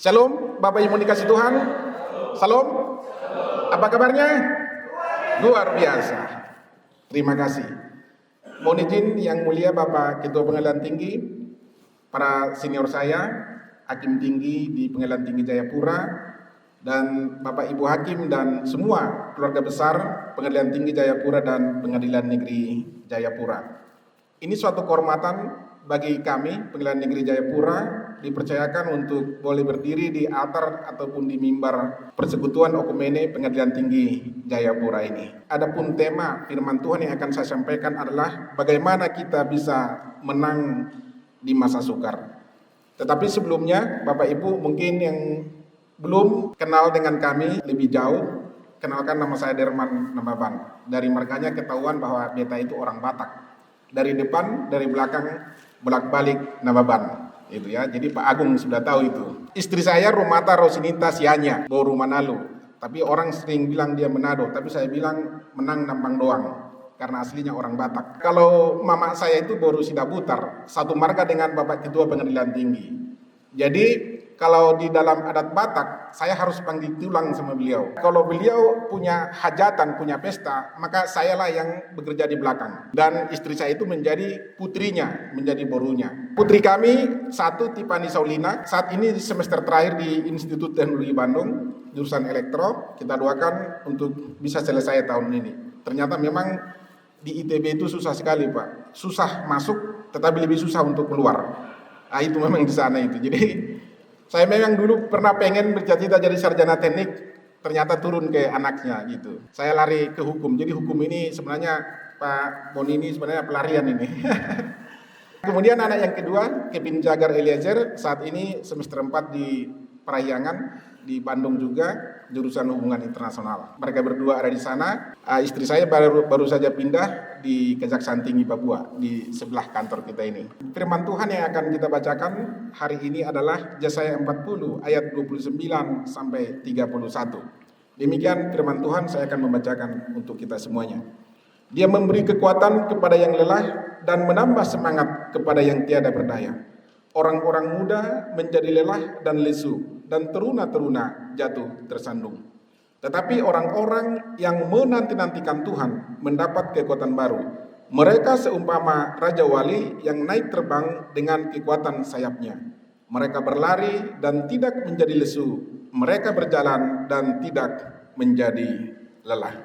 Shalom, Bapak Ibu dikasih Tuhan. Shalom. Apa kabarnya? Luar biasa. Terima kasih. Mohon izin yang mulia Bapak Ketua Pengadilan Tinggi, para senior saya, Hakim Tinggi di Pengadilan Tinggi Jayapura, dan Bapak Ibu Hakim dan semua keluarga besar Pengadilan Tinggi Jayapura dan Pengadilan Negeri Jayapura. Ini suatu kehormatan bagi kami, Pengadilan Negeri Jayapura, dipercayakan untuk boleh berdiri di altar ataupun di mimbar Persekutuan Okumene Pengadilan Tinggi Jayapura ini. Adapun tema firman Tuhan yang akan saya sampaikan adalah bagaimana kita bisa menang di masa sukar. Tetapi sebelumnya, Bapak Ibu mungkin yang belum kenal dengan kami lebih jauh, kenalkan nama saya Derman Nababan. Dari markanya ketahuan bahwa beta itu orang Batak. Dari depan, dari belakang, bolak-balik Nababan. Itu ya, jadi Pak Agung sudah tahu itu. Istri saya Rumata Rosinita Sianya, Boru Manado. Tapi orang sering bilang dia Manado, tapi saya bilang Menang Nampang doang, karena aslinya orang Batak. Kalau mama saya itu Boru Sidabutar, satu marga dengan Bapak Ketua Pengadilan Tinggi. Jadi kalau di dalam adat Batak, saya harus panggil tulang sama beliau. Kalau beliau punya hajatan, punya pesta, maka sayalah yang bekerja di belakang. Dan istri saya itu menjadi putrinya, menjadi borunya. Putri kami, satu Tipani Saulina, saat ini semester terakhir di Institut Teknologi Bandung, jurusan elektro. Kita doakan untuk bisa selesai tahun ini. Ternyata memang di ITB itu susah sekali Pak. Susah masuk, tetapi lebih susah untuk keluar. Nah itu memang di sana itu. Jadi saya memang dulu pernah pengen bercita-cita jadi sarjana teknik, ternyata turun ke anaknya gitu. Saya lari ke hukum, jadi hukum ini sebenarnya Pak Boni ini sebenarnya pelarian ini. Kemudian anak yang kedua, Kevin Jagar Eliezer, saat ini semester 4 di Parahyangan, di Bandung juga, jurusan hubungan internasional. Mereka berdua ada di sana. Istri saya baru saja pindah di Kejaksaan Tinggi Papua, di sebelah kantor kita ini. Firman Tuhan yang akan kita bacakan hari ini adalah Yesaya 40 ayat 29 sampai 31. Demikian firman Tuhan, saya akan membacakan untuk kita semuanya. Dia memberi kekuatan kepada yang lelah dan menambah semangat kepada yang tiada berdaya. Orang-orang muda menjadi lelah dan lesu, dan teruna-teruna jatuh tersandung. Tetapi orang-orang yang menanti-nantikan Tuhan mendapat kekuatan baru. Mereka seumpama Raja Wali yang naik terbang dengan kekuatan sayapnya. Mereka berlari dan tidak menjadi lesu. Mereka berjalan dan tidak menjadi lelah.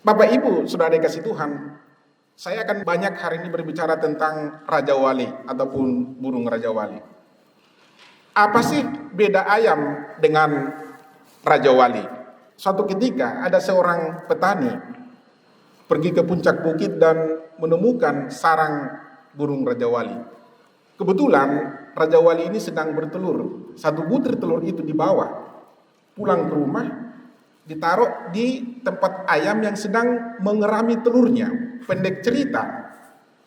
Bapak Ibu, Saudara dikasih Tuhan, saya akan banyak hari ini berbicara tentang Raja Wali ataupun burung Raja Wali. Apa sih beda ayam dengan Raja Wali? Suatu ketika ada seorang petani pergi ke puncak bukit dan menemukan sarang burung Raja Wali. Kebetulan Raja Wali ini sedang bertelur. Satu butir telur itu dibawa pulang ke rumah, ditaruh di tempat ayam yang sedang mengerami telurnya. Pendek cerita,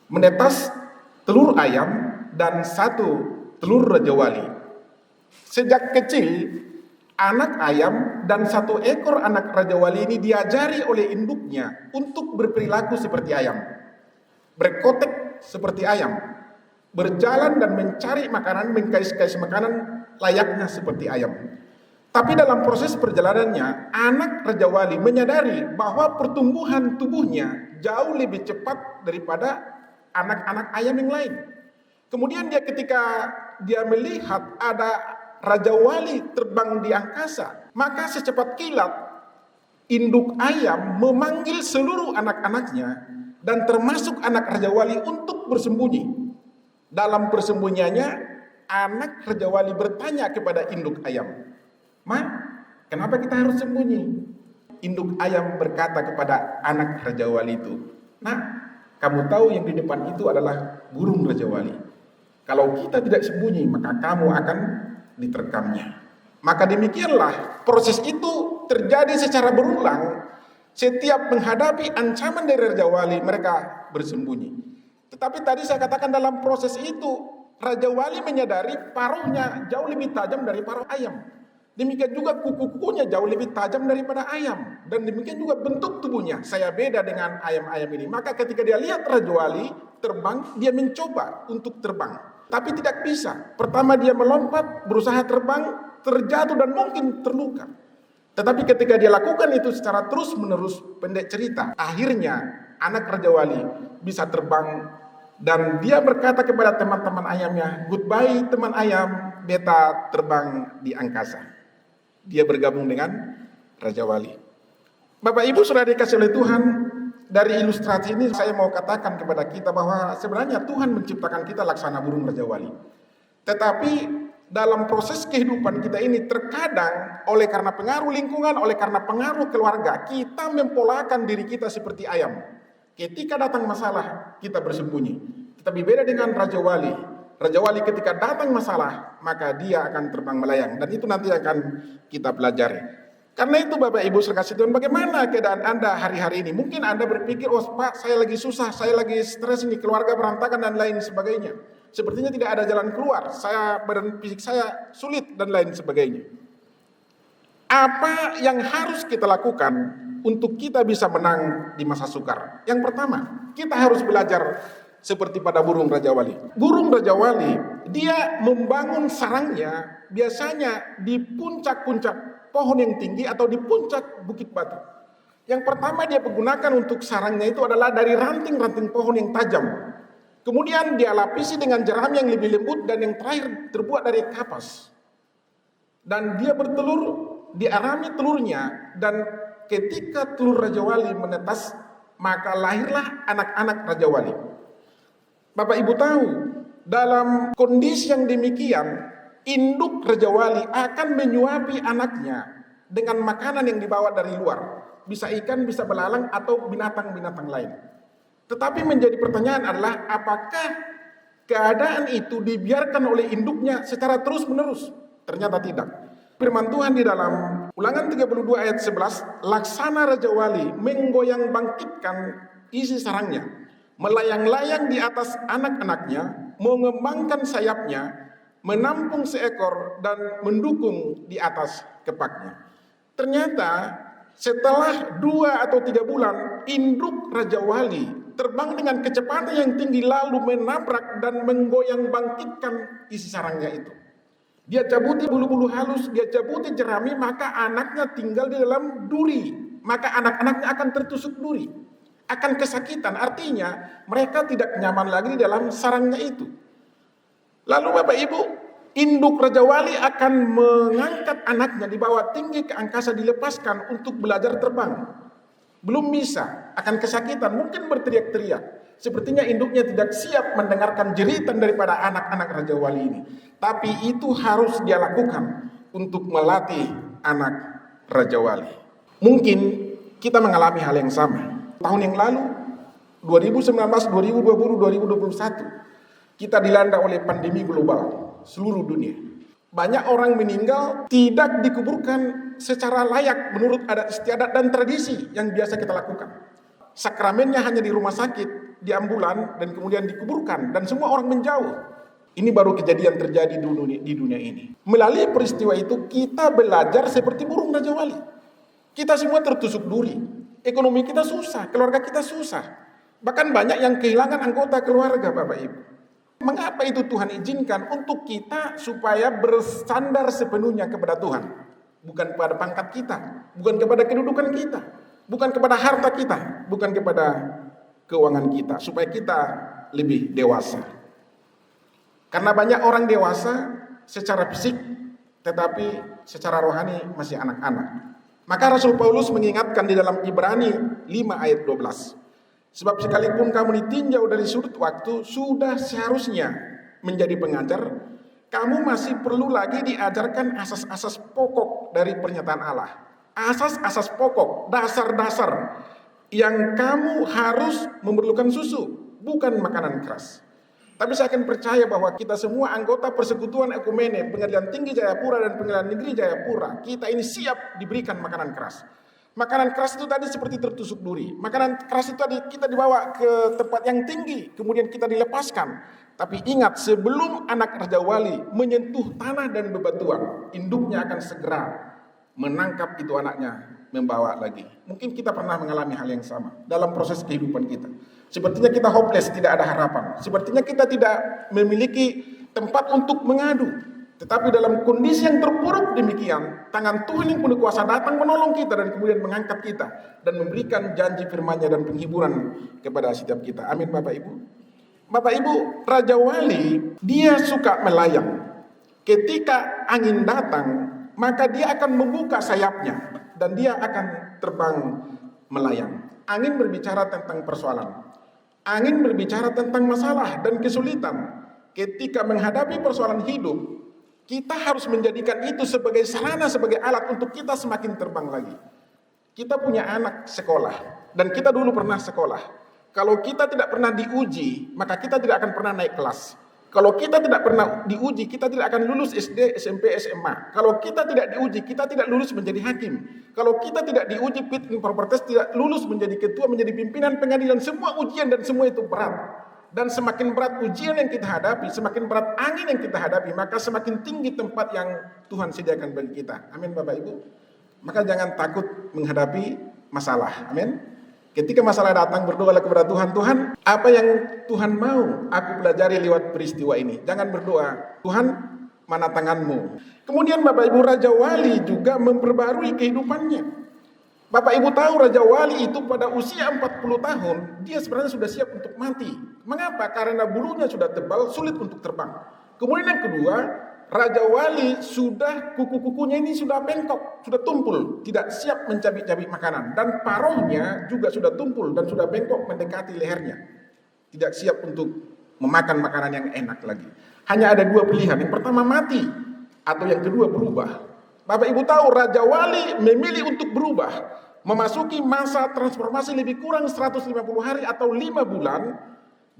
menetas telur ayam dan satu telur Raja Wali. Sejak kecil, anak ayam dan satu ekor anak Raja Wali ini diajari oleh induknya untuk berperilaku seperti ayam, berkotek seperti ayam, berjalan dan mencari makanan, mengkais-kais makanan layaknya seperti ayam. Tapi dalam proses perjalanannya, anak Raja Wali menyadari bahwa pertumbuhan tubuhnya jauh lebih cepat daripada anak-anak ayam yang lain. Kemudian ketika dia melihat ada Raja Wali terbang di angkasa, maka secepat kilat induk ayam memanggil seluruh anak-anaknya dan termasuk anak Raja Wali untuk bersembunyi. Dalam persembunyiannya, anak Raja Wali bertanya kepada induk ayam, "Ma, kenapa kita harus sembunyi?" Induk ayam berkata kepada anak Raja Wali itu, "Nah, kamu tahu yang di depan itu adalah burung Raja Wali. Kalau kita tidak sembunyi, maka kamu akan diterkamnya." Maka demikianlah proses itu terjadi secara berulang. Setiap menghadapi ancaman dari Raja Wali, mereka bersembunyi. Tetapi tadi saya katakan dalam proses itu, Raja Wali menyadari paruhnya jauh lebih tajam dari paruh ayam. Demikian juga kuku-kukunya jauh lebih tajam daripada ayam. Dan demikian juga bentuk tubuhnya. Saya beda dengan ayam-ayam ini. Maka ketika dia lihat Raja Wali terbang, dia mencoba untuk terbang. Tapi tidak bisa. Pertama dia melompat, berusaha terbang, terjatuh dan mungkin terluka. Tetapi ketika dia lakukan itu secara terus-menerus, pendek cerita, akhirnya anak Raja Wali bisa terbang dan dia berkata kepada teman-teman ayamnya, "Goodbye teman ayam, beta terbang di angkasa." Dia bergabung dengan Raja Wali. Bapak Ibu sudah dikasih oleh Tuhan, dari ilustrasi ini saya mau katakan kepada kita bahwa sebenarnya Tuhan menciptakan kita laksana burung Raja Wali. Tetapi dalam proses kehidupan kita ini terkadang oleh karena pengaruh lingkungan, oleh karena pengaruh keluarga, kita mempolakan diri kita seperti ayam. Ketika datang masalah, kita bersembunyi. Tetapi beda dengan Raja Wali. Raja Wali ketika datang masalah, maka dia akan terbang melayang. Dan itu nanti akan kita pelajari. Karena itu Bapak Ibu sekasih Tuhan, bagaimana keadaan Anda hari-hari ini? Mungkin Anda berpikir, "Oh Pak, saya lagi susah, saya lagi stres ini, keluarga berantakan dan lain sebagainya. Sepertinya tidak ada jalan keluar, badan fisik saya sulit dan lain sebagainya." Apa yang harus kita lakukan untuk kita bisa menang di masa sukar? Yang pertama, kita harus belajar seperti pada burung Raja Wali. Burung Raja Wali, dia membangun sarangnya biasanya di puncak-puncak pohon yang tinggi atau di puncak bukit batu. Yang pertama dia gunakan untuk sarangnya itu adalah dari ranting-ranting pohon yang tajam. Kemudian dia lapisi dengan jeram yang lebih lembut dan yang terakhir terbuat dari kapas. Dan dia bertelur, diarami telurnya, dan ketika telur Raja Wali menetas, maka lahirlah anak-anak Raja Wali. Bapak Ibu tahu, dalam kondisi yang demikian, induk Raja Wali akan menyuapi anaknya dengan makanan yang dibawa dari luar. Bisa ikan, bisa belalang, atau binatang-binatang lain. Tetapi menjadi pertanyaan adalah, apakah keadaan itu dibiarkan oleh induknya secara terus-menerus? Ternyata tidak. Firman Tuhan di dalam Ulangan 32 ayat 11, laksana Raja Wali menggoyang bangkitkan isi sarangnya, melayang-layang di atas anak-anaknya, mengembangkan sayapnya, menampung seekor dan mendukung di atas kepaknya. Ternyata setelah 2 atau 3 bulan, induk Raja Wali terbang dengan kecepatan yang tinggi lalu menabrak dan menggoyang bangkitkan isi sarangnya itu. Dia cabuti bulu-bulu halus, dia cabuti jerami, maka anaknya tinggal di dalam duri. Maka anak-anaknya akan tertusuk duri, akan kesakitan. Artinya mereka tidak nyaman lagi di dalam sarangnya itu. Lalu Bapak Ibu, induk Raja Wali akan mengangkat anaknya, dibawa tinggi ke angkasa, dilepaskan untuk belajar terbang. Belum bisa, akan kesakitan, mungkin berteriak-teriak. Sepertinya induknya tidak siap mendengarkan jeritan daripada anak-anak Raja Wali ini. Tapi itu harus dia lakukan untuk melatih anak Raja Wali. Mungkin kita mengalami hal yang sama. Tahun yang lalu, 2019, 2020, 2021, kita dilanda oleh pandemi global seluruh dunia. Banyak orang meninggal tidak dikuburkan secara layak menurut adat istiadat dan tradisi yang biasa kita lakukan. Sakramennya hanya di rumah sakit, di ambulan, dan kemudian dikuburkan, dan semua orang menjauh. Ini baru kejadian terjadi di dunia ini. Melalui peristiwa itu kita belajar seperti burung Raja Wali. Kita semua tertusuk duri, ekonomi kita susah, keluarga kita susah. Bahkan banyak yang kehilangan anggota keluarga, Bapak Ibu. Mengapa itu Tuhan izinkan? Untuk kita supaya bersandar sepenuhnya kepada Tuhan. Bukan kepada pangkat kita, bukan kepada kedudukan kita, bukan kepada harta kita, bukan kepada keuangan kita, supaya kita lebih dewasa. Karena banyak orang dewasa secara fisik, tetapi secara rohani masih anak-anak. Maka Rasul Paulus mengingatkan di dalam Ibrani 5 ayat 12. Sebab sekalipun kamu ditinjau dari sudut waktu, sudah seharusnya menjadi pengajar, kamu masih perlu lagi diajarkan asas-asas pokok dari pernyataan Allah. Asas-asas pokok, dasar-dasar yang kamu harus memerlukan susu, bukan makanan keras. Tapi saya akan percaya bahwa kita semua anggota Persekutuan Ekumene, Pengadilan Tinggi Jayapura dan Pengadilan Negeri Jayapura, kita ini siap diberikan makanan keras. Makanan keras itu tadi seperti tertusuk duri. Makanan keras itu tadi kita dibawa ke tempat yang tinggi, kemudian kita dilepaskan. Tapi ingat, sebelum anak Raja Wali menyentuh tanah dan bebatuan, induknya akan segera menangkap itu anaknya, membawa lagi. Mungkin kita pernah mengalami hal yang sama dalam proses kehidupan kita. Sepertinya kita hopeless, tidak ada harapan. Sepertinya kita tidak memiliki tempat untuk mengadu. Tetapi dalam kondisi yang terpuruk demikian, tangan Tuhan yang penuh kuasa datang menolong kita dan kemudian mengangkat kita dan memberikan janji firman-Nya dan penghiburan kepada setiap kita. Amin Bapak Ibu. Bapak Ibu, Raja Wali dia suka melayang. Ketika angin datang, maka dia akan membuka sayapnya dan dia akan terbang melayang. Angin berbicara tentang persoalan. Angin berbicara tentang masalah dan kesulitan. Ketika menghadapi persoalan hidup, kita harus menjadikan itu sebagai sarana, sebagai alat untuk kita semakin terbang lagi. Kita punya anak sekolah, dan kita dulu pernah sekolah. Kalau kita tidak pernah diuji, maka kita tidak akan pernah naik kelas. Kalau kita tidak pernah diuji, kita tidak akan lulus SD, SMP, SMA. Kalau kita tidak diuji, kita tidak lulus menjadi hakim. Kalau kita tidak diuji fit and proper test, tidak lulus menjadi ketua, menjadi pimpinan pengadilan. Semua ujian dan semua itu berat. Dan semakin berat ujian yang kita hadapi, semakin berat angin yang kita hadapi, maka semakin tinggi tempat yang Tuhan sediakan bagi kita. Amin Bapak Ibu. Maka jangan takut menghadapi masalah. Amin. Ketika masalah datang, berdoalah kepada Tuhan. Tuhan, apa yang Tuhan mau aku pelajari lewat peristiwa ini? Jangan berdoa, Tuhan mana tanganmu. Kemudian Bapak Ibu, Raja Wali juga memperbarui kehidupannya. Bapak Ibu tahu Raja Wali itu pada usia 40 tahun, dia sebenarnya sudah siap untuk mati. Mengapa? Karena bulunya sudah tebal, sulit untuk terbang. Kemudian yang kedua, Raja Wali sudah kuku-kukunya ini sudah bengkok, sudah tumpul, tidak siap mencabik-cabik makanan. Dan paruhnya juga sudah tumpul dan sudah bengkok mendekati lehernya. Tidak siap untuk memakan makanan yang enak lagi. Hanya ada dua pilihan, yang pertama mati, atau yang kedua berubah. Bapak Ibu tahu Raja Wali memilih untuk berubah, memasuki masa transformasi lebih kurang 150 hari atau 5 bulan.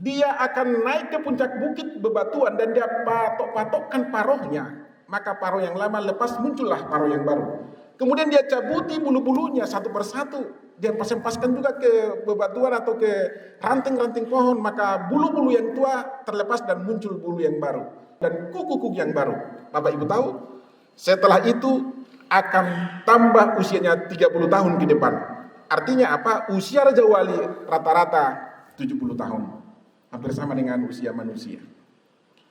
Dia akan naik ke puncak bukit bebatuan dan dia patok-patokkan paruhnya. Maka paruh yang lama lepas, muncullah paruh yang baru. Kemudian dia cabuti bulu-bulunya satu persatu. Dia pasang-paskan juga ke bebatuan atau ke ranting-ranting pohon. Maka bulu-bulu yang tua terlepas dan muncul bulu yang baru. Dan kuku-kuku yang baru. Bapak Ibu tahu, setelah itu akan tambah usianya 30 tahun ke depan. Artinya apa? Usia Raja Wali rata-rata 70 tahun. Hampir sama dengan usia manusia.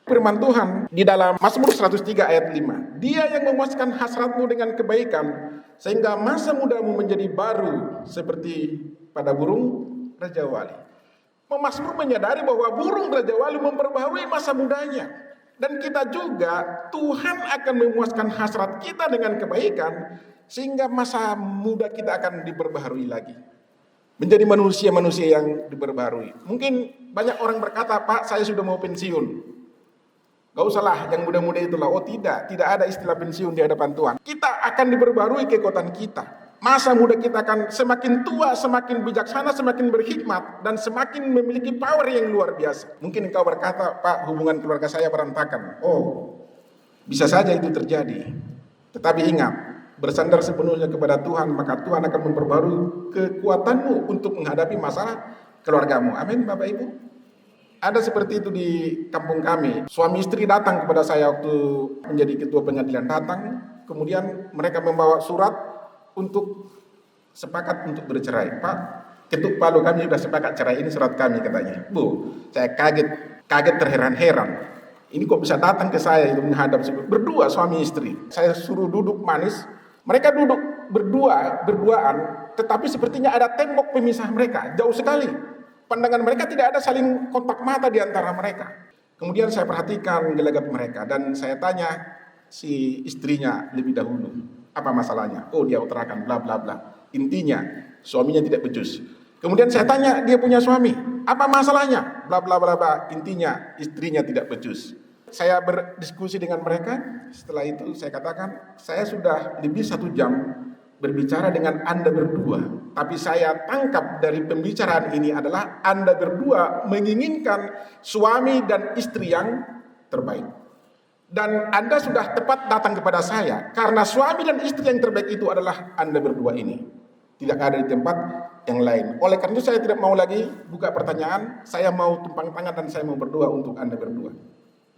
Firman Tuhan di dalam Mazmur 103 ayat 5. Dia yang memuaskan hasratmu dengan kebaikan, sehingga masa mudamu menjadi baru seperti pada burung Raja Wali. Mazmur menyadari bahwa burung Raja Wali memperbaharui masa mudanya. Dan kita juga, Tuhan akan memuaskan hasrat kita dengan kebaikan, sehingga masa muda kita akan diperbaharui lagi. Menjadi manusia-manusia yang diperbaharui. Mungkin banyak orang berkata, Pak, saya sudah mau pensiun. Gak usahlah, yang muda-muda itulah. Oh tidak ada istilah pensiun di hadapan Tuhan. Kita akan diperbaharui kekuatan kita. Masa muda kita akan semakin tua, semakin bijaksana, semakin berhikmat, dan semakin memiliki power yang luar biasa. Mungkin engkau berkata, Pak, hubungan keluarga saya berantakan. Oh, bisa saja itu terjadi. Tetapi ingat, bersandar sepenuhnya kepada Tuhan, maka Tuhan akan memperbarui kekuatanmu untuk menghadapi masalah keluargamu. Amin, Bapak Ibu. Ada seperti itu di kampung kami. Suami istri datang kepada saya waktu menjadi ketua pengadilan, datang. Kemudian mereka membawa surat untuk sepakat untuk bercerai. Pak, ketuk palu kami sudah sepakat cerai, ini surat kami katanya. Bu, saya kaget terheran-heran. Ini kok bisa datang ke saya itu menghadap berdua suami istri. Saya suruh duduk manis. Mereka duduk berduaan, tetapi sepertinya ada tembok pemisah mereka, jauh sekali. Pandangan mereka tidak ada saling kontak mata di antara mereka. Kemudian saya perhatikan gelagat mereka dan saya tanya si istrinya lebih dahulu, apa masalahnya? Oh, dia utarakan bla bla bla. Intinya suaminya tidak becus. Kemudian saya tanya dia punya suami, apa masalahnya? Bla bla bla bla. Intinya istrinya tidak becus. Saya berdiskusi dengan mereka. Setelah itu saya katakan, saya sudah lebih 1 jam berbicara dengan Anda berdua, tapi saya tangkap dari pembicaraan ini adalah Anda berdua menginginkan suami dan istri yang terbaik. Dan Anda sudah tepat datang kepada saya, karena suami dan istri yang terbaik itu adalah Anda berdua ini. Tidak ada di tempat yang lain. Oleh karena itu saya tidak mau lagi buka pertanyaan, saya mau tumpang tangan dan saya mau berdoa untuk Anda berdua.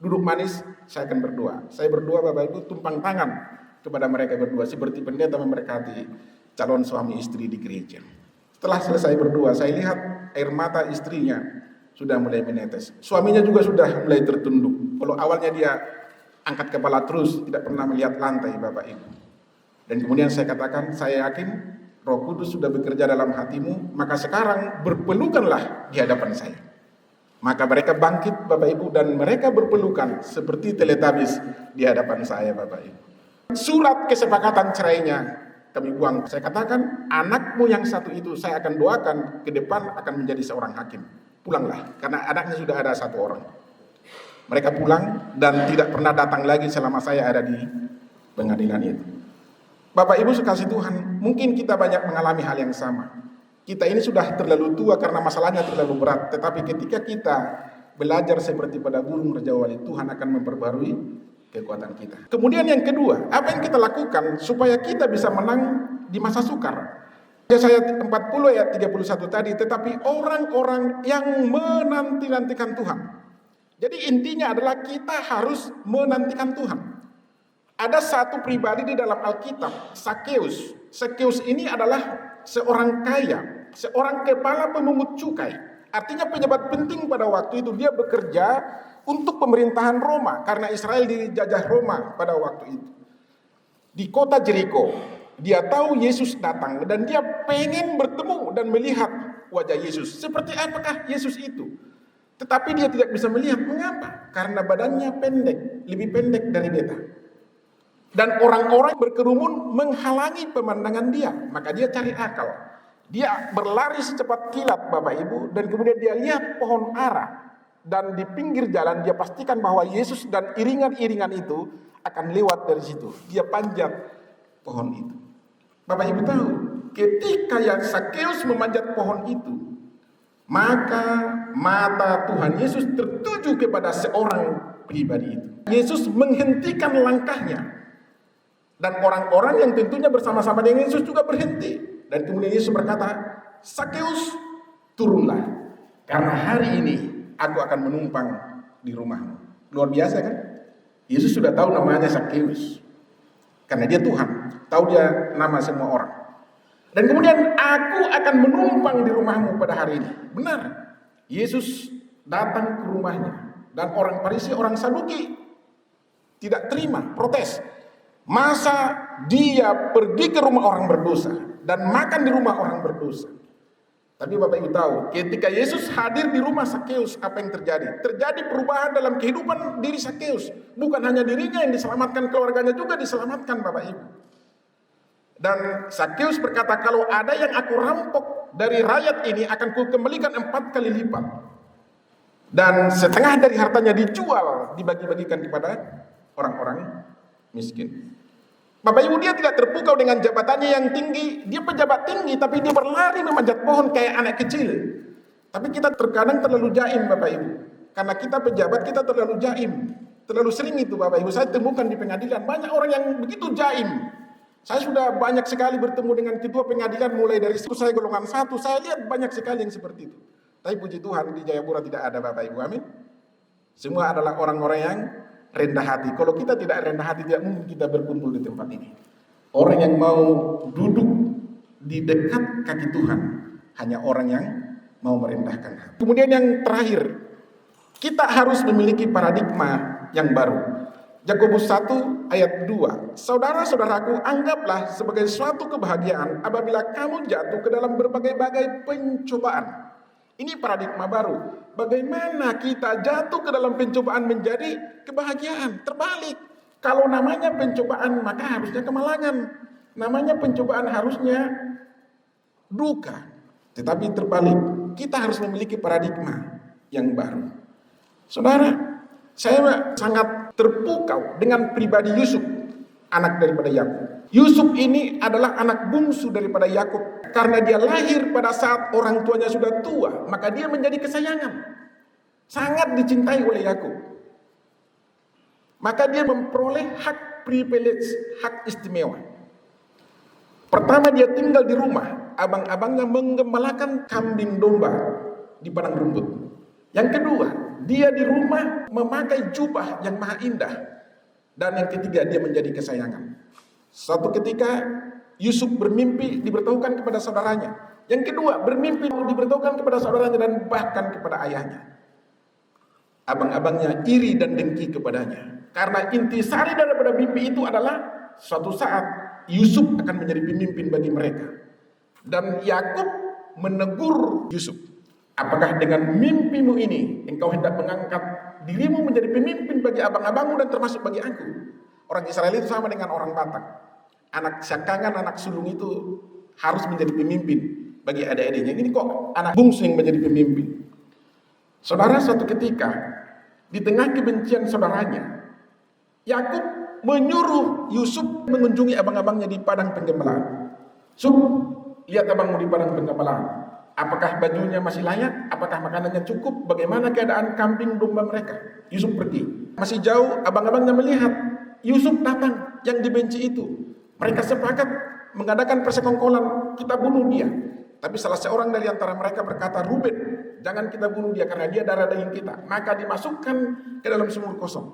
Duduk manis, saya akan berdoa. Saya berdoa Bapak Ibu, tumpang tangan kepada mereka berdua seperti pendeta memberkati calon suami istri di gereja. Setelah selesai berdoa, saya lihat air mata istrinya sudah mulai menetes. Suaminya juga sudah mulai tertunduk. Kalau awalnya dia angkat kepala terus, tidak pernah melihat lantai Bapak Ibu. Dan kemudian saya katakan, saya yakin Roh Kudus sudah bekerja dalam hatimu, maka sekarang berpelukanlah di hadapan saya. Maka mereka bangkit Bapak Ibu, dan mereka berpelukan seperti teletabis di hadapan saya Bapak Ibu. Surat kesepakatan cerainya kami buang. Saya katakan, anakmu yang satu itu saya akan doakan ke depan akan menjadi seorang hakim. Pulanglah, karena anaknya sudah ada satu orang. Mereka pulang dan tidak pernah datang lagi selama saya ada di pengadilan itu. Bapak Ibu sekasih Tuhan, mungkin kita banyak mengalami hal yang sama. Kita ini sudah terlalu tua karena masalahnya terlalu berat. Tetapi ketika kita belajar seperti pada burung Raja Wali, Tuhan akan memperbarui kekuatan kita. Kemudian yang kedua, apa yang kita lakukan supaya kita bisa menang di masa sukar? Yesaya 40 ayat 31 tadi, tetapi orang-orang yang menanti-nantikan Tuhan. Jadi intinya adalah kita harus menantikan Tuhan. Ada satu pribadi di dalam Alkitab, Sakeus. Sakeus ini adalah seorang kaya, seorang kepala pemungut cukai. Artinya pejabat penting pada waktu itu. Dia bekerja untuk pemerintahan Roma, karena Israel dijajah Roma pada waktu itu. Di kota Jericho, dia tahu Yesus datang dan dia pengen bertemu dan melihat wajah Yesus. Seperti apakah Yesus itu? Tetapi dia tidak bisa melihat. Mengapa? Karena badannya pendek, lebih pendek dari beta. Dan orang-orang berkerumun menghalangi pemandangan dia. Maka dia cari akal. Dia berlari secepat kilat Bapak Ibu, dan kemudian dia lihat pohon ara. Dan di pinggir jalan dia pastikan bahwa Yesus dan iringan-iringan itu akan lewat dari situ. Dia panjat pohon itu. Bapak Ibu tahu, ketika yang Sakeus memanjat pohon itu, maka mata Tuhan Yesus tertuju kepada seorang pribadi itu. Yesus menghentikan langkahnya. Dan orang-orang yang tentunya bersama-sama dengan Yesus juga berhenti. Dan kemudian Yesus berkata, Sakeus, turunlah. Karena hari ini aku akan menumpang di rumahmu. Luar biasa kan? Yesus sudah tahu namanya Sakeus. Karena dia Tuhan. Tahu dia nama semua orang. Dan kemudian aku akan menumpang di rumahmu pada hari ini. Benar. Yesus datang ke rumahnya. Dan orang Farisi, orang Saduki tidak terima, protes. Masa dia pergi ke rumah orang berdosa dan makan di rumah orang berdosa. Tapi Bapak Ibu tahu, ketika Yesus hadir di rumah Sakeus, apa yang terjadi? Terjadi perubahan dalam kehidupan diri Sakeus. Bukan hanya dirinya yang diselamatkan, keluarganya juga diselamatkan Bapak Ibu. Dan Sakeus berkata, kalau ada yang aku rampok dari rakyat ini, akan kukembalikan 4 kali lipat. Dan setengah dari hartanya dijual, dibagi-bagikan kepada orang-orang miskin. Bapak Ibu, dia tidak terpukau dengan jabatannya yang tinggi. Dia pejabat tinggi, tapi dia berlari memanjat pohon kayak anak kecil. Tapi kita terkadang terlalu jaim Bapak Ibu. Karena kita pejabat, kita terlalu jaim. Terlalu sering itu Bapak Ibu. Saya temukan di pengadilan, banyak orang yang begitu jaim. Saya sudah banyak sekali bertemu dengan ketua pengadilan, mulai dari situ saya golongan 1. Saya lihat banyak sekali yang seperti itu. Tapi puji Tuhan, di Jayapura tidak ada Bapak Ibu, amin. Semua adalah orang-orang yang rendah hati. Kalau kita tidak rendah hati, tidak mungkin kita berkumpul di tempat ini. Orang yang mau duduk di dekat kaki Tuhan hanya orang yang mau merendahkan hati. Kemudian yang terakhir, kita harus memiliki paradigma yang baru. Yakobus 1 ayat 2. Saudara-saudaraku, anggaplah sebagai suatu kebahagiaan apabila kamu jatuh ke dalam berbagai-bagai pencobaan. Ini paradigma baru. Bagaimana kita jatuh ke dalam pencobaan menjadi kebahagiaan? Terbalik. Kalau namanya pencobaan, maka harusnya kemalangan. Namanya pencobaan harusnya duka. Tetapi terbalik. Kita harus memiliki paradigma yang baru. Saudara, saya sangat terpukau dengan pribadi Yusuf, anak daripada Yakub. Yusuf ini adalah anak bungsu daripada Yakub. Karena dia lahir pada saat orang tuanya sudah tua, maka dia menjadi kesayangan. Sangat dicintai oleh Yakub. Maka dia memperoleh hak privilege, hak istimewa. Pertama, dia tinggal di rumah. Abang-abangnya menggembalakan kambing domba di padang rumput. Yang kedua, dia di rumah memakai jubah yang maha indah. Dan yang ketiga, dia menjadi kesayangan. Suatu ketika Yusuf bermimpi diberitahukan kepada saudaranya. Yang kedua, bermimpi diberitahukan kepada saudaranya dan bahkan kepada ayahnya. Abang-abangnya iri dan dengki kepadanya. Karena intisari daripada mimpi itu adalah suatu saat Yusuf akan menjadi pemimpin bagi mereka. Dan Yakub menegur Yusuf, apakah dengan mimpimu ini engkau hendak mengangkat dirimu menjadi pemimpin bagi abang-abangmu dan termasuk bagi aku? Orang Israel itu sama dengan orang Batak. Anak syakangan, anak sulung itu harus menjadi pemimpin bagi adik-adiknya. Ini kok anak bungsu yang menjadi pemimpin. Saudara, suatu ketika di tengah kebencian saudaranya, Yakub menyuruh Yusuf mengunjungi abang-abangnya di padang penggembala. Yusuf, lihat abangmu di padang penggembala. Apakah bajunya masih layak? Apakah makanannya cukup? Bagaimana keadaan kambing domba mereka? Yusuf pergi. Masih jauh, abang-abangnya melihat Yusuf datang yang dibenci itu. Mereka sepakat mengadakan persekongkolan, kita bunuh dia. Tapi salah seorang dari antara mereka berkata, Ruben, jangan kita bunuh dia karena dia darah daging kita. Maka dimasukkan ke dalam sumur kosong.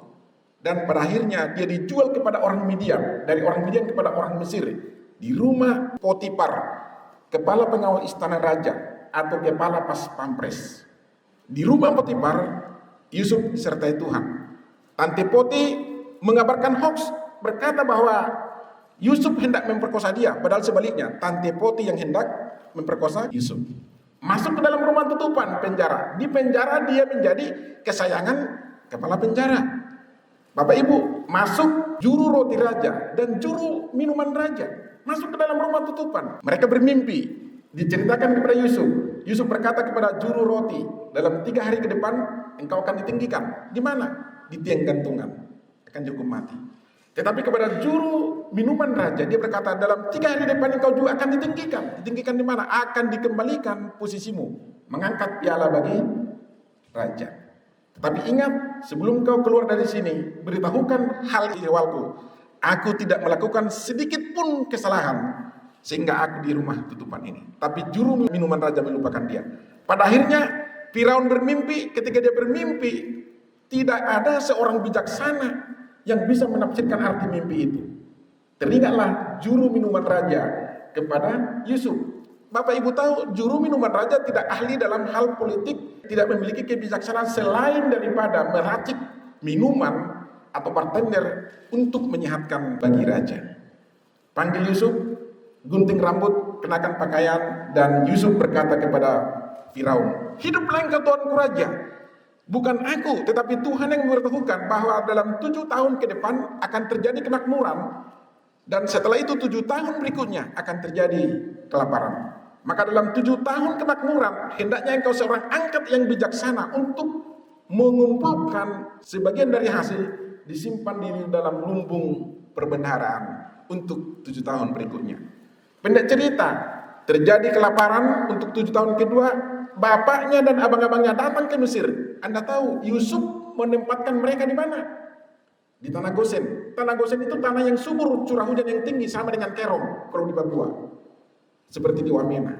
Dan pada akhirnya dia dijual kepada orang Midian, dari orang Midian kepada orang Mesir, di rumah Potifar, kepala pengawal istana raja atau kepala pas pampres. Di rumah Potifar, Yusuf disertai Tuhan. Tante Poti mengabarkan hoax, berkata bahwa Yusuf hendak memperkosa dia, padahal sebaliknya Tante Poti yang hendak memperkosa Yusuf. Masuk ke dalam rumah tutupan penjara. Di penjara dia menjadi kesayangan kepala penjara. Bapak Ibu, masuk juru roti raja dan juru minuman raja. Masuk ke dalam rumah tutupan. Mereka bermimpi. Diceritakan kepada Yusuf. Yusuf berkata kepada juru roti, dalam 3 hari ke depan engkau akan ditinggikan. Di mana? Di tiang gantungan. Akan dihukum mati. Tetapi kepada juru minuman raja, dia berkata, dalam 3 hari depan engkau juga akan ditinggikan. Ditinggikan di mana? Akan dikembalikan posisimu. Mengangkat piala bagi raja. Tetapi ingat, sebelum kau keluar dari sini, beritahukan hal ihwalku. Aku tidak melakukan sedikit pun kesalahan, sehingga aku di rumah tutupan ini. Tapi juru minuman raja melupakan dia. Pada akhirnya, Firaun bermimpi. Ketika dia bermimpi, tidak ada seorang bijaksana yang bisa menafsirkan arti mimpi itu. Teringatlah juru minuman raja kepada Yusuf. Bapak Ibu tahu, juru minuman raja tidak ahli dalam hal politik, tidak memiliki kebijaksanaan selain daripada meracik minuman atau bartender untuk menyehatkan bagi raja. Panggil Yusuf, gunting rambut, kenakan pakaian, dan Yusuf berkata kepada Firaun, hiduplah engkau tuanku raja. Bukan aku, tetapi Tuhan yang memberitahukan bahwa dalam 7 tahun ke depan akan terjadi kemakmuran, dan setelah itu 7 tahun berikutnya akan terjadi kelaparan. Maka dalam 7 tahun kemakmuran, hendaknya engkau seorang angkat yang bijaksana untuk mengumpulkan sebagian dari hasil, disimpan di dalam lumbung perbendaharaan untuk 7 tahun berikutnya. Pendek cerita, terjadi kelaparan untuk 7 tahun kedua, bapaknya dan abang-abangnya datang ke Mesir. Anda tahu Yusuf menempatkan mereka di mana? Di tanah Gosen. Tanah Gosen itu tanah yang subur, curah hujan yang tinggi, sama dengan Kerom kalau di Papua. Seperti di Wamena.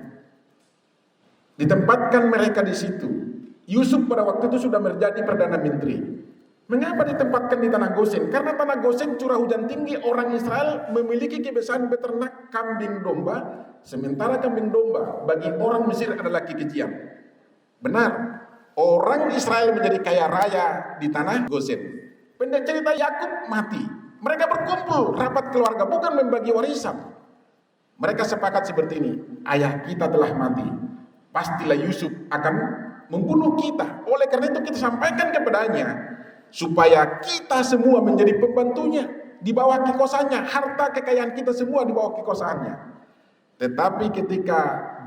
Ditempatkan mereka di situ. Yusuf pada waktu itu sudah menjadi Perdana Menteri. Mengapa ditempatkan di tanah Gosen? Karena tanah Gosen curah hujan tinggi, orang Israel memiliki kebiasaan beternak kambing domba, sementara kambing domba bagi orang Mesir adalah kekejian. Benar, orang Israel menjadi kaya raya di tanah Gosen. Pendek cerita, Yakub mati. Mereka berkumpul rapat keluarga, bukan membagi warisan. Mereka sepakat seperti ini, ayah kita telah mati, pastilah Yusuf akan membunuh kita. Oleh karena itu kita sampaikan kepadanya, supaya kita semua menjadi pembantunya, di bawah kekuasaannya, harta kekayaan kita semua di bawah kekuasaannya. Tetapi ketika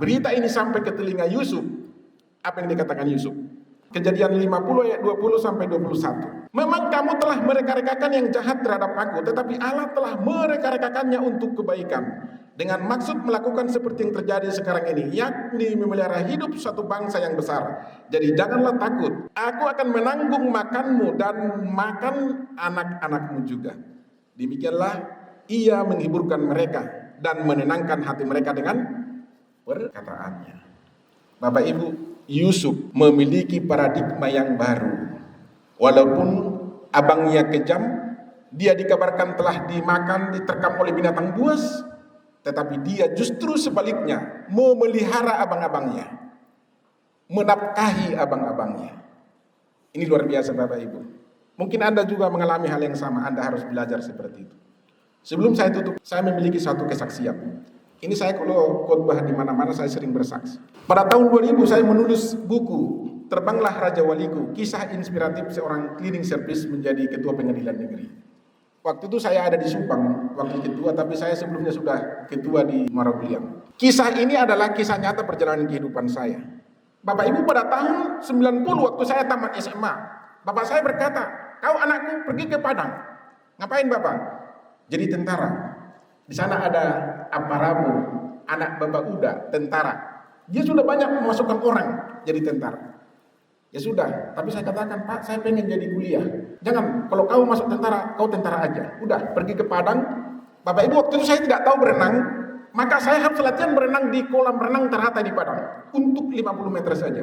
berita ini sampai ke telinga Yusuf, apa yang dikatakan Yusuf? Kejadian 50 ayat 20 sampai 21. Memang kamu telah mereka-rekakan yang jahat terhadap aku, tetapi Allah telah mereka-rekakannya untuk kebaikan, dengan maksud melakukan seperti yang terjadi sekarang ini, yakni memelihara hidup suatu bangsa yang besar. Jadi janganlah takut, aku akan menanggung makanmu dan makan anak-anakmu juga. Demikianlah ia menghiburkan mereka dan menenangkan hati mereka dengan perkataannya. Bapak Ibu, Yusuf memiliki paradigma yang baru. Walaupun abangnya kejam, dia dikabarkan telah dimakan, diterkam oleh binatang buas, tetapi dia justru sebaliknya memelihara abang-abangnya, menafkahi abang-abangnya. Ini luar biasa Bapak Ibu. Mungkin Anda juga mengalami hal yang sama, Anda harus belajar seperti itu. Sebelum saya tutup, saya memiliki satu kesaksian. Ini saya kalau khotbah di mana-mana saya sering bersaksi. Pada tahun 2000 saya menulis buku Terbanglah Raja Waliku, kisah inspiratif seorang cleaning service menjadi ketua pengadilan negeri. Waktu itu saya ada di Subang, wakil ketua, tapi saya sebelumnya sudah ketua di Maraguliang. Kisah ini adalah kisah nyata perjalanan kehidupan saya. Bapak Ibu, pada tahun 90 waktu saya tamat SMA, bapak saya berkata, "Kau anakku pergi ke Padang." "Ngapain Bapak?" "Jadi tentara. Di sana ada Aparamu, anak Bapak Uda, tentara. Dia sudah banyak memasukkan orang jadi tentara." Ya sudah, tapi saya katakan, "Pak, saya pengen jadi kuliah." "Jangan, kalau kau masuk tentara, kau tentara aja. Udah, pergi ke Padang." Bapak Ibu, waktu itu saya tidak tahu berenang, maka saya harus latihan berenang di kolam renang Ternate di Padang untuk 50 meter saja.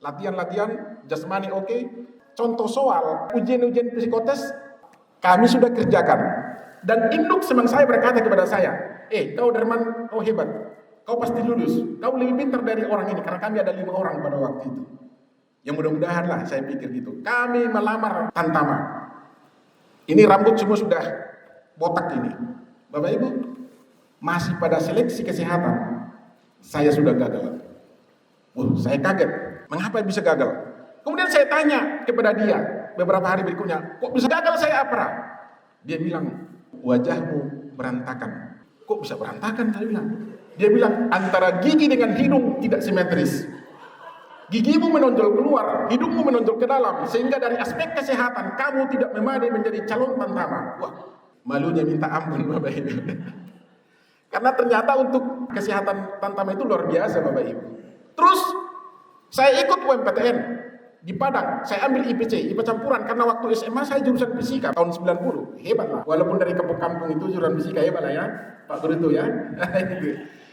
Latihan-latihan, jasmani oke. Contoh soal, ujian-ujian psikotes, kami sudah kerjakan. Dan induk semang saya berkata kepada saya, "Kau Derman, kau hebat. Kau pasti lulus. Kau lebih pintar dari orang ini." Karena kami ada 5 orang pada waktu itu. Ya mudah-mudahan lah, saya pikir gitu. Kami melamar Tantama. Ini rambut semua sudah botak ini. Bapak Ibu, masih pada seleksi kesehatan, saya sudah gagal. Saya kaget. Mengapa bisa gagal? Kemudian saya tanya kepada dia beberapa hari berikutnya, "Kok bisa gagal saya apa?" Dia bilang, "Wajahmu berantakan." "Kok bisa berantakan?" Saya bilang. Dia bilang, "Antara gigi dengan hidung tidak simetris. Gigimu menonjol keluar, hidungmu menonjol ke dalam, sehingga dari aspek kesehatan kamu tidak memadai menjadi calon Tantama." Wah, malunya minta ampun Bapak Ibu. Karena ternyata untuk kesehatan Tantama itu luar biasa Bapak Ibu. Terus saya ikut UMPTN di Padang, saya ambil IPC, IPA campuran, karena waktu SMA saya jurusan fisika tahun 90, hebat lah. Walaupun dari kampung-kampung itu jurusan fisika hebat lah ya, Pak Guru itu ya.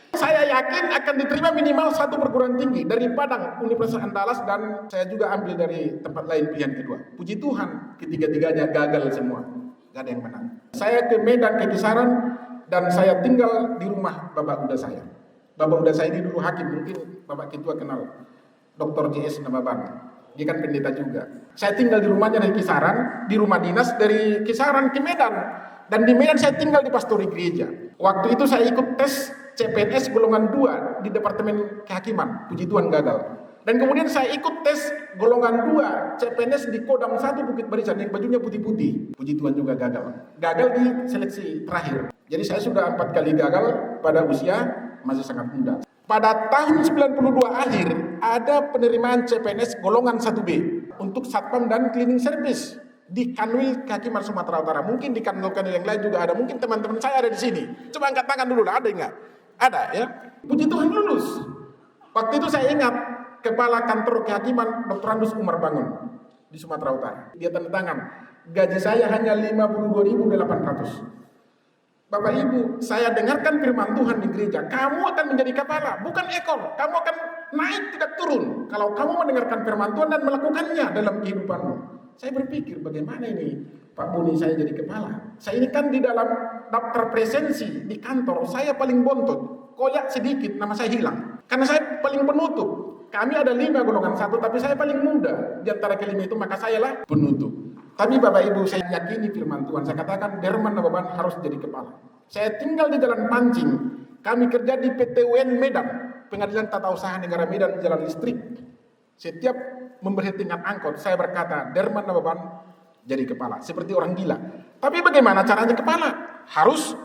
Saya yakin akan diterima minimal 1 perguruan tinggi dari Padang, Universitas Andalas, dan saya juga ambil dari tempat lain pilihan kedua. Puji Tuhan, ketiga-tiganya gagal semua, gak ada yang menang. Saya ke Medan, ke Kisaran, dan saya tinggal di rumah Bapak Uda saya. Bapak Uda saya ini dulu hakim, mungkin Bapak Ketua kenal, Dr. JS Nababan. Dia kan pendeta juga. Saya tinggal di rumahnya dari Kisaran, di rumah dinas dari Kisaran ke Medan. Dan di Medan saya tinggal di pastori gereja. Waktu itu saya ikut tes CPNS golongan 2 di Departemen Kehakiman. Puji Tuhan gagal. Dan kemudian saya ikut tes golongan 2 CPNS di Kodam 1 Bukit Barisan yang bajunya putih-putih. Puji Tuhan juga gagal. Gagal di seleksi terakhir. Jadi saya sudah 4 kali gagal pada usia masih sangat muda. Pada tahun 92 akhir ada penerimaan CPNS golongan 1B untuk satpam dan cleaning service di Kanwil Kehakiman Sumatera Utara. Mungkin di kanwil-kanwil yang lain juga ada. Mungkin teman-teman saya ada di sini. Coba angkat tangan dulu lah, ada enggak? Ada ya. Puji Tuhan lulus. Waktu itu saya ingat Kepala Kantor Kehakiman Dr. Andus Umar Bangun di Sumatera Utara. Dia tanda tangan. Gaji saya hanya 52.800. Bapak Ibu, saya dengarkan firman Tuhan di gereja. Kamu akan menjadi kepala, bukan ekor. Kamu akan naik, tidak turun. Kalau kamu mendengarkan firman Tuhan dan melakukannya dalam kehidupanmu. Saya berpikir, bagaimana ini Pak Boni saya jadi kepala? Saya ini kan di dalam daftar presensi di kantor, saya paling bontot. Koyak sedikit, nama saya hilang. Karena saya paling penutup. Kami ada 5 golongan 1, tapi saya paling muda. Di antara kelima itu, maka saya lah penutup. Tapi Bapak Ibu, saya yakini firman Tuhan. Saya katakan Derman Nababan harus jadi kepala. Saya tinggal di Jalan Pancing. Kami kerja di PT UN Medan, Pengadilan Tata Usaha Negara Medan, Jalan Listrik. Setiap memberhentikan angkot, saya berkata Derman Nababan jadi kepala. Seperti orang gila. Tapi bagaimana caranya kepala? Harus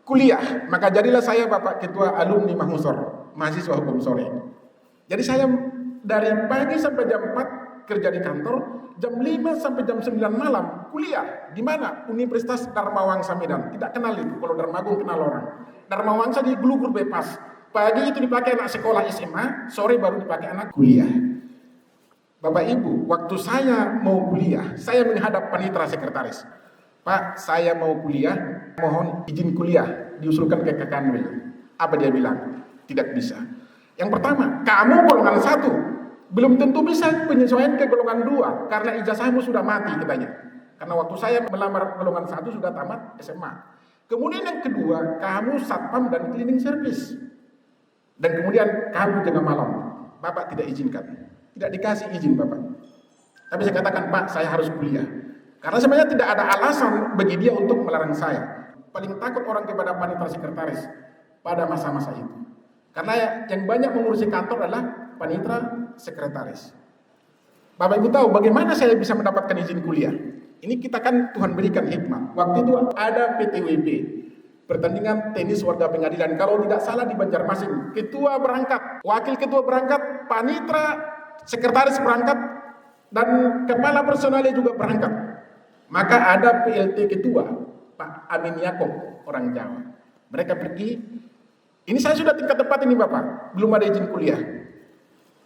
kuliah. Maka jadilah saya Bapak Ketua Alumni Mahmusor, mahasiswa hukum sore. Jadi saya dari pagi sampai jam 4 kerja di kantor, jam 5 sampai jam 9 malam kuliah. Di mana? Universitas Dharma Wangsa Medan. Tidak kenal itu, kalau Dharma Agung kenal orang. Dharma Wangsa di Gulugur Bypass. Pagi itu dipakai anak sekolah SMA, sore baru dipakai anak kuliah. Bapak Ibu, waktu saya mau kuliah, saya menghadap panitera sekretaris. "Pak, saya mau kuliah, mohon izin kuliah, diusulkan ke Kanwil." Apa dia bilang? Tidak bisa. Yang pertama, kamu golongan 1, belum tentu bisa penyesuaian ke golongan 2 karena ijazahmu sudah mati katanya. Karena waktu saya melamar golongan 1 sudah tamat SMA. Kemudian yang kedua, kamu satpam dan cleaning service. Dan kemudian kamu jaga malam. Bapak tidak izinkan. Tidak dikasih izin Bapak. Tapi saya katakan, "Pak, saya harus kuliah." Karena sebenarnya tidak ada alasan bagi dia untuk melarang saya. Paling takut orang kepada panitra sekretaris pada masa-masa itu. Karena yang banyak mengurusi kantor adalah panitra sekretaris. Bapak Ibu tahu bagaimana saya bisa mendapatkan izin kuliah? Ini kita kan Tuhan berikan hikmah. Waktu itu ada PTWP, pertandingan tenis warga pengadilan. Kalau tidak salah di Banjarmasin, ketua berangkat, wakil ketua berangkat, panitra sekretaris berangkat, dan kepala personalnya juga berangkat. Maka ada PLT ketua, Pak Amin Yakob, orang Jawa. Mereka pergi. Ini saya sudah tingkat 4 ini Bapak, belum ada izin kuliah.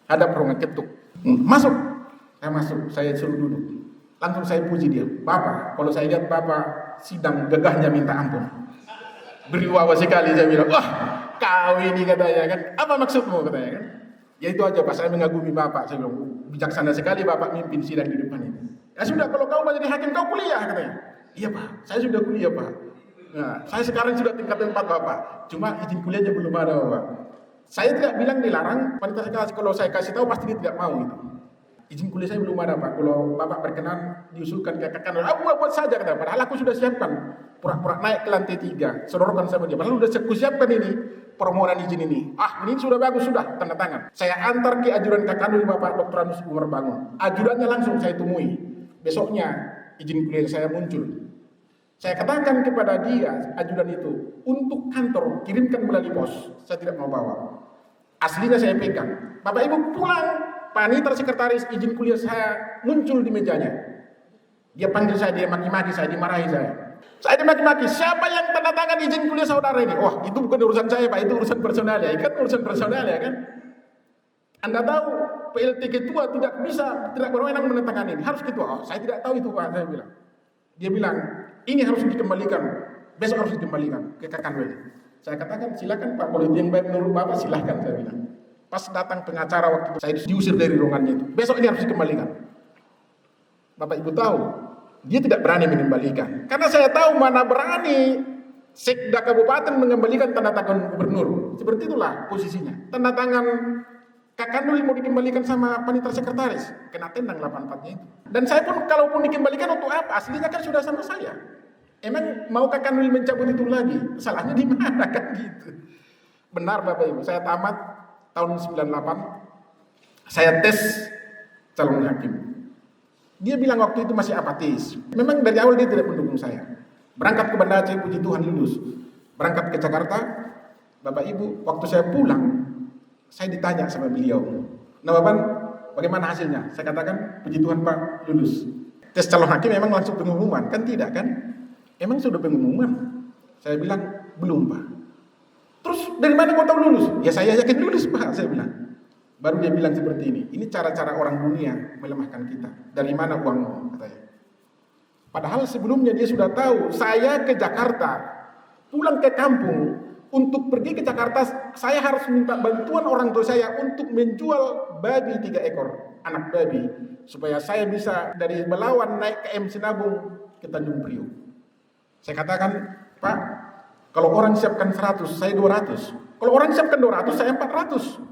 Ada perongga ketuk. Masuk. Saya masuk, saya suruh duduk. Langsung saya puji dia. Bapak, kalau saya lihat Bapak sidang gagahnya minta ampun. Berwibawa sekali, saya bilang, wah kau ini katanya kan. Apa maksudmu katanya kan. Ya itu aja Pak, saya mengagumi Bapak. Saya bilang, bijaksana sekali Bapak mimpin sidang di depan ini. Ya sudah, kalau kau mau jadi hakim kau kuliah katanya. Iya Pak, saya sudah kuliah Pak. Nah, saya sekarang sudah tingkat 4 Bapak. Cuma izin kuliahnya belum ada Bapak. Saya tidak bilang dilarang, wanita sekelas kalau saya kasih tahu pasti dia tidak mau gitu. Izin kuliah saya belum ada Pak. Kalau Bapak berkenan diusulkan ke kakak, aku buat saja kata. Padahal aku sudah siapkan. Pura-pura naik ke lantai 3, sodorkan sama dia. Padahal sudah aku siapkan ini permohonan izin ini. Ini sudah bagus sudah, tanda tangan. Saya antar ke ajudan kakak Bapak Dr. Anus Umar Bangun. Ajudannya langsung saya temui. Besoknya izin kuliah saya muncul. Saya katakan kepada dia, ajudan itu, untuk kantor kirimkan melalui pos. Saya tidak mau bawa. Aslinya saya pegang. Bapak Ibu pulang, panitra sekretaris izin kuliah saya muncul di mejanya. Dia panggil saya, dia maki-maki saya, dimarahi saya. Saya dimaki-maki, siapa yang tanda tangan izin kuliah saudara ini? Wah, itu bukan urusan saya Pak, itu urusan personal ya. Kan urusan personal ya kan. Anda tahu PLT ketua tidak berwenang menandatangani ini, harus ketua. Saya tidak tahu itu Pak, saya bilang. Dia bilang, ini harus dikembalikan, besok harus dikembalikan ke Kakanwil. Saya katakan, silakan Pak, kalau itu yang baik menurut Bapak, silakan saya bilang. Pas datang pengacara waktu itu, saya diusir dari ruangannya itu. Besok ini harus dikembalikan. Bapak Ibu tahu, dia tidak berani mengembalikan. Karena saya tahu mana berani Sekda Kabupaten mengembalikan tanda tangan gubernur. Seperti itulah posisinya. Tanda tangan Kakanwil mau dikembalikan sama panitra sekretaris. Kena tendang 84-nya itu. Dan saya pun, kalaupun dikembalikan untuk apa? Aslinya kan sudah sama saya. Emang mau Kakanwil mencabut itu lagi? Salahnya di mana kan gitu. Benar Bapak Ibu, saya tamat tahun 98. Saya tes calon hakim. Dia bilang waktu itu masih apatis. Memang dari awal dia tidak mendukung saya. Berangkat ke Banda Aceh, puji Tuhan lulus. Berangkat ke Jakarta, Bapak Ibu, waktu saya pulang, saya ditanya sama beliau, nah Bapak, bagaimana hasilnya? Saya katakan, puji Tuhan Pak, lulus. Tes calon hakim memang langsung pengumuman, kan tidak kan? Emang sudah pengumuman? Saya bilang, belum Pak. Terus dari mana kau tahu lulus? Ya saya yakin lulus Pak, saya bilang. Baru dia bilang seperti ini cara-cara orang dunia melemahkan kita. Dari mana uangmu? Katanya. Padahal sebelumnya dia sudah tahu, saya ke Jakarta, pulang ke kampung, untuk pergi ke Jakarta, saya harus minta bantuan orang tua saya untuk menjual babi 3 ekor, anak babi, supaya saya bisa dari Belawan naik ke M Sinabung ke Tanjung Priok. Saya katakan, Pak, kalau orang siapkan 100, saya 200. Kalau orang siapkan 200, saya 400.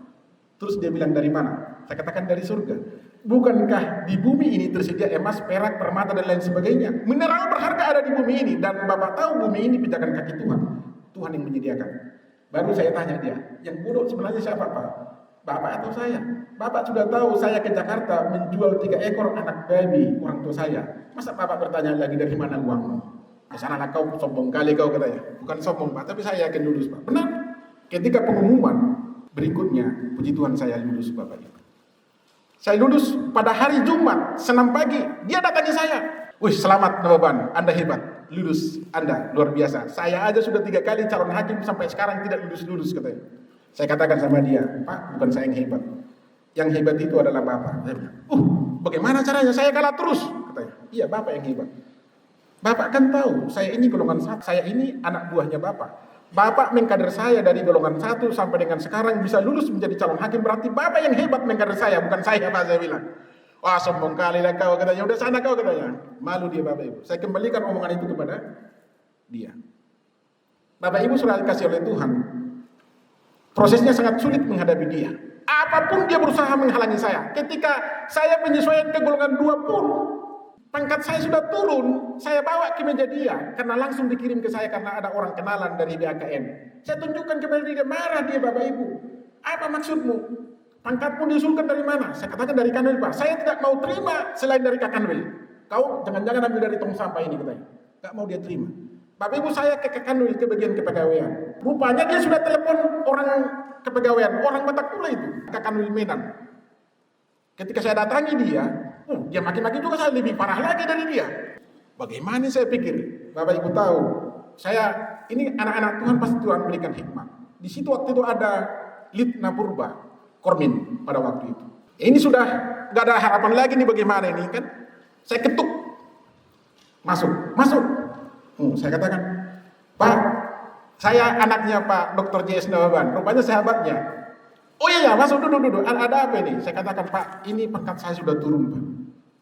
Terus dia bilang dari mana? Saya katakan dari surga. Bukankah di bumi ini tersedia emas, perak, permata, dan lain sebagainya? Mineral berharga ada di bumi ini. Dan Bapak tahu bumi ini pijakan kaki Tuhan. Tuhan yang menyediakan. Baru saya tanya dia, yang bodoh sebenarnya siapa Pak? Bapak atau saya? Bapak sudah tahu saya ke Jakarta menjual 3 ekor anak babi orang tua saya. Masa Bapak bertanya lagi dari mana uangmu? Kesanalah kau, sombong kali kau katanya. Bukan sombong Pak, tapi saya yakin lulus Pak. Benar. Ketika pengumuman berikutnya, puji Tuhan saya lulus Bapak Ibu. Saya lulus pada hari Jumat, senam pagi. Dia datangi saya. Wih, selamat Nababan, Anda hebat. Lulus Anda, luar biasa. Saya aja sudah 3 kali calon hakim sampai sekarang tidak lulus-lulus katanya. Saya katakan sama dia, Pak, bukan saya yang hebat. Yang hebat itu adalah Bapak. Saya bilang, bagaimana caranya? Saya kalah terus. Katanya, iya Bapak yang hebat. Bapak kan tahu, saya ini golongan 1. Saya ini anak buahnya Bapak. Bapak mengkader saya dari golongan 1 sampai dengan sekarang bisa lulus menjadi calon hakim. Berarti Bapak yang hebat mengkader saya, bukan saya Pak, saya bilang. Wah, sombong kali lah kau katanya. Udah sana kau katanya. Malu dia Bapak Ibu. Saya kembalikan omongan itu kepada dia. Bapak Ibu sudah dikasih oleh Tuhan. Prosesnya sangat sulit menghadapi dia. Apapun dia berusaha menghalangi saya. Ketika saya penyesuaian ke golongan 2 pun, Pangkat saya sudah turun, saya bawa ke meja dia, karena langsung dikirim ke saya karena ada orang kenalan dari BKN. Saya tunjukkan kepada dia, marah dia Bapak Ibu. Apa maksudmu? Pangkatmu diusulkan dari mana? Saya katakan dari Kanwil Pak. Saya tidak mau terima selain dari Kakanwil. Kau jangan-jangan ambil dari tong sampah ini katanya. Gak mau dia terima. Bapak Ibu saya ke Kakanwil ke bagian kepegawaian. Rupanya dia sudah telepon orang kepegawaian, orang Batak pula itu, Kakanwil Medan. Ketika saya datangi dia, dia maki-maki juga saya lebih parah lagi dari dia. Bagaimana saya pikir? Bapak Ibu tahu, saya ini anak-anak Tuhan pasti Tuhan berikan hikmah. Di situ waktu itu ada Litna Purba, Kormin pada waktu itu. Ini sudah gak ada harapan lagi nih bagaimana ini kan? Saya ketuk, masuk. Saya katakan, Pak, saya anaknya Pak Dr. J.S. Nawaban, rupanya sahabatnya. Oh iya, masuk duduk. Ada apa ini? Saya katakan, Pak, ini pangkat saya sudah turun, Pak.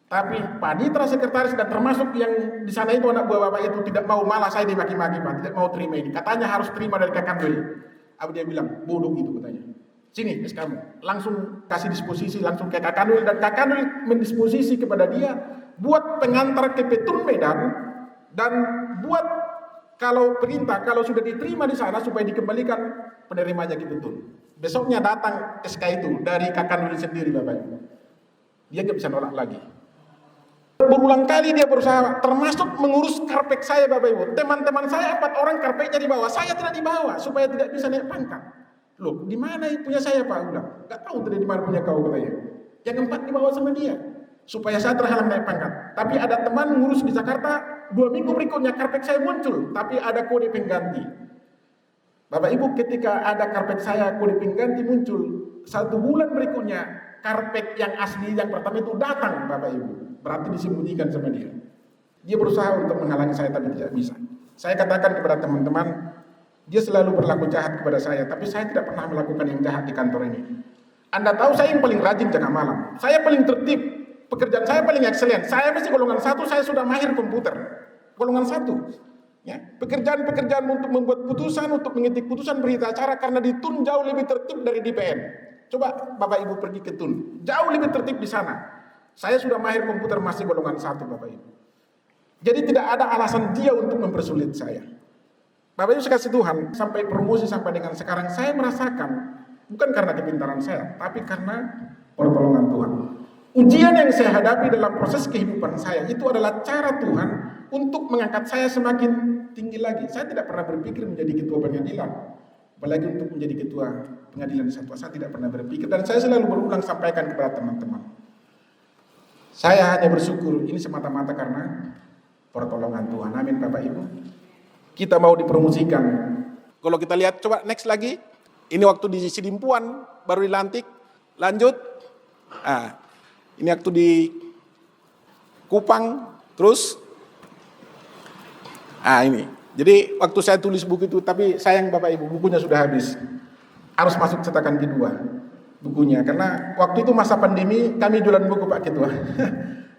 Tapi Pak Ditra sekretaris dan termasuk yang di sana itu anak buah Bapak itu tidak mau, malah saya dimaki-maki, Pak, tidak mau terima ini. Katanya harus terima dari Kakanwil. Abu dia bilang, bodoh itu katanya. Sini, kamu langsung kasih disposisi langsung ke Kakanwil dan Kakanwil mendisposisi kepada dia buat pengantar ke Petun Medan dan buat kalau perintah kalau sudah diterima di sana supaya dikembalikan penerimanya ke Petun. Besoknya datang SK itu dari Kakanwil sendiri Bapak Ibu. Dia nggak bisa nolak lagi. Berulang kali dia berusaha, termasuk mengurus karpet saya Bapak Ibu. Teman-teman saya 4 orang karpetnya dibawa, saya tidak dibawa supaya tidak bisa naik pangkat. Loh, di mana punya saya Pak? Udah, nggak tahu tadi di mana punya kau katanya. Yang 4 dibawa sama dia supaya saya terhalang naik pangkat. Tapi ada teman ngurus di Jakarta, 2 minggu berikutnya karpet saya muncul, tapi ada kode pengganti. Bapak Ibu ketika ada karpet saya kode pengganti muncul, 1 bulan berikutnya karpet yang asli yang pertama itu datang Bapak Ibu. Berarti disembunyikan sama dia. Dia berusaha untuk menghalangi saya tapi tidak bisa. Saya katakan kepada teman-teman, dia selalu berlaku jahat kepada saya, tapi saya tidak pernah melakukan yang jahat di kantor ini. Anda tahu saya yang paling rajin jaga malam. Saya paling tertib. Pekerjaan saya paling ekselen. Saya masih golongan 1, saya sudah mahir komputer. Golongan 1. Ya, pekerjaan-pekerjaan untuk membuat putusan, untuk mengetik putusan berita acara karena di TUN jauh lebih tertib dari di PN. Coba Bapak Ibu pergi ke TUN, jauh lebih tertib di sana. Saya sudah mahir komputer masih golongan 1 Bapak Ibu. Jadi tidak ada alasan dia untuk mempersulit saya. Bapak Ibu sekasih Tuhan, sampai promosi sampai dengan sekarang saya merasakan bukan karena kepintaran saya, tapi karena pertolongan Tuhan. Ujian yang saya hadapi dalam proses kehidupan saya itu adalah cara Tuhan untuk mengangkat saya semakin tinggi lagi. Saya tidak pernah berpikir menjadi ketua pengadilan, apalagi untuk menjadi ketua pengadilan Satwa. Saya tidak pernah berpikir dan saya selalu berulang sampaikan kepada teman-teman. Saya hanya bersyukur ini semata-mata karena pertolongan Tuhan. Amin Bapak Ibu. Kita mau dipromosikan. Kalau kita lihat coba next lagi. Ini waktu di Sidimpuan baru dilantik. Lanjut. Ini waktu di Kupang, terus ini. Jadi waktu saya tulis buku itu, tapi sayang Bapak Ibu, bukunya sudah habis. Harus masuk cetakan kedua bukunya, karena waktu itu masa pandemi kami jualan buku Pak Ketua.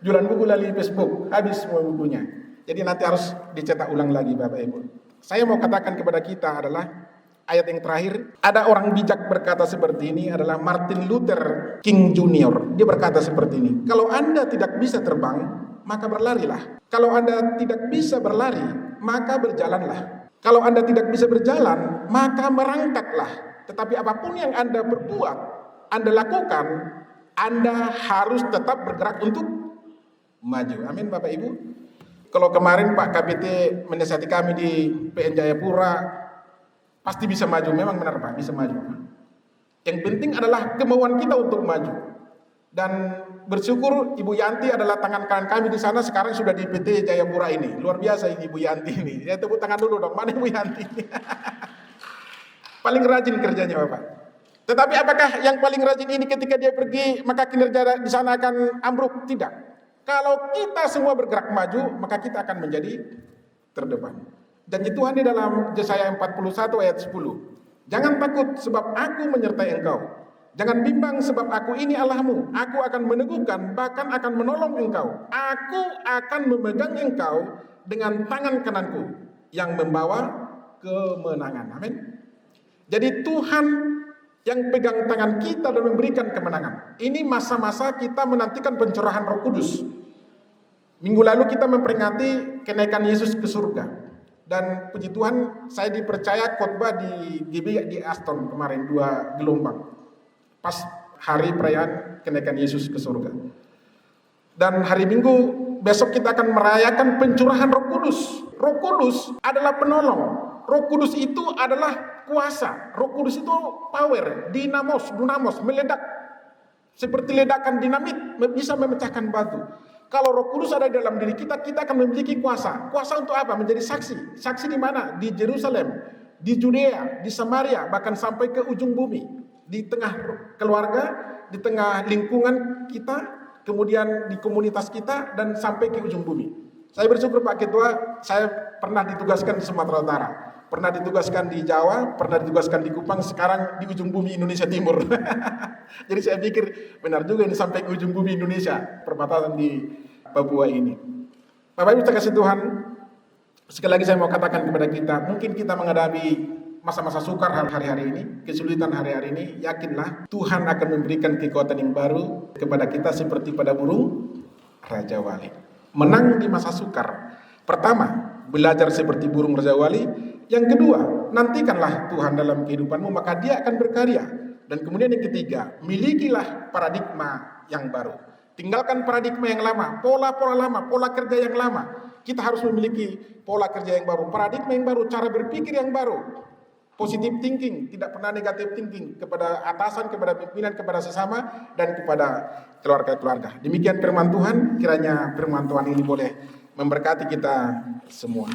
Jualan buku melalui Facebook, habis semua bukunya. Jadi nanti harus dicetak ulang lagi Bapak Ibu. Saya mau katakan kepada kita adalah ayat yang terakhir, ada orang bijak berkata seperti ini adalah Martin Luther King Jr. Dia berkata seperti ini, kalau Anda tidak bisa terbang, maka berlarilah. Kalau Anda tidak bisa berlari, maka berjalanlah. Kalau Anda tidak bisa berjalan, maka merangkaklah. Tetapi apapun yang Anda berbuat, Anda lakukan, Anda harus tetap bergerak untuk maju. Amin Bapak Ibu. Kalau kemarin Pak KPT menasihati kami di PN Jayapura, pasti bisa maju, memang benar Pak, bisa maju. Yang penting adalah kemauan kita untuk maju. Dan bersyukur Ibu Yanti adalah tangan kanan kami di sana, sekarang sudah di PT Jayapura ini. Luar biasa ini Ibu Yanti ini. Ya tepuk tangan dulu dong, mana Ibu Yanti ini? Paling rajin kerjanya Bapak. Tetapi apakah yang paling rajin ini ketika dia pergi maka kinerja di sana akan ambruk? Tidak. Kalau kita semua bergerak maju, maka kita akan menjadi terdepan. Janji Tuhan di dalam Yesaya 41 ayat 10. Jangan takut sebab aku menyertai engkau. Jangan bimbang sebab aku ini Allahmu. Aku akan meneguhkan bahkan akan menolong engkau. Aku akan memegang engkau dengan tangan kananku yang membawa kemenangan. Amin. Jadi Tuhan yang pegang tangan kita dan memberikan kemenangan. Ini masa-masa kita menantikan pencurahan Roh Kudus. Minggu lalu kita memperingati kenaikan Yesus ke surga. Dan puji Tuhan, saya dipercaya khotbah di GB di Aston kemarin 2 gelombang. Pas hari perayaan kenaikan Yesus ke surga. Dan hari Minggu besok kita akan merayakan pencurahan Roh Kudus. Roh Kudus adalah penolong. Roh Kudus itu adalah kuasa. Roh Kudus itu power, dunamos, meledak. Seperti ledakan dinamit bisa memecahkan batu. Kalau Roh Kudus ada di dalam diri kita, kita akan memiliki kuasa. Kuasa untuk apa? Menjadi saksi. Saksi di mana? Di Yerusalem, di Judea, di Samaria, bahkan sampai ke ujung bumi. Di tengah keluarga, di tengah lingkungan kita, kemudian di komunitas kita, dan sampai ke ujung bumi. Saya bersyukur Pak Ketua, saya pernah ditugaskan di Sumatera Utara. Pernah ditugaskan di Jawa, pernah ditugaskan di Kupang, sekarang di ujung bumi Indonesia Timur. Jadi saya pikir benar juga ini sampai ke ujung bumi Indonesia, perbatasan di Papua ini. Bapak Ibu terkasih Tuhan, sekali lagi saya mau katakan kepada kita, mungkin kita menghadapi masa-masa sukar hari-hari ini, kesulitan hari-hari ini, yakinlah Tuhan akan memberikan kekuatan yang baru kepada kita seperti pada burung Raja Wali. Menang di masa sukar. Pertama, belajar seperti burung Raja Wali. Yang kedua, nantikanlah Tuhan dalam kehidupanmu, maka Dia akan berkarya. Dan kemudian yang ketiga, milikilah paradigma yang baru. Tinggalkan paradigma yang lama, pola-pola lama, pola kerja yang lama. Kita harus memiliki pola kerja yang baru, paradigma yang baru, cara berpikir yang baru. Positive thinking, tidak pernah negative thinking kepada atasan, kepada pimpinan, kepada sesama, dan kepada keluarga-keluarga. Demikian firman Tuhan, kiranya firman Tuhan ini boleh memberkati kita semua.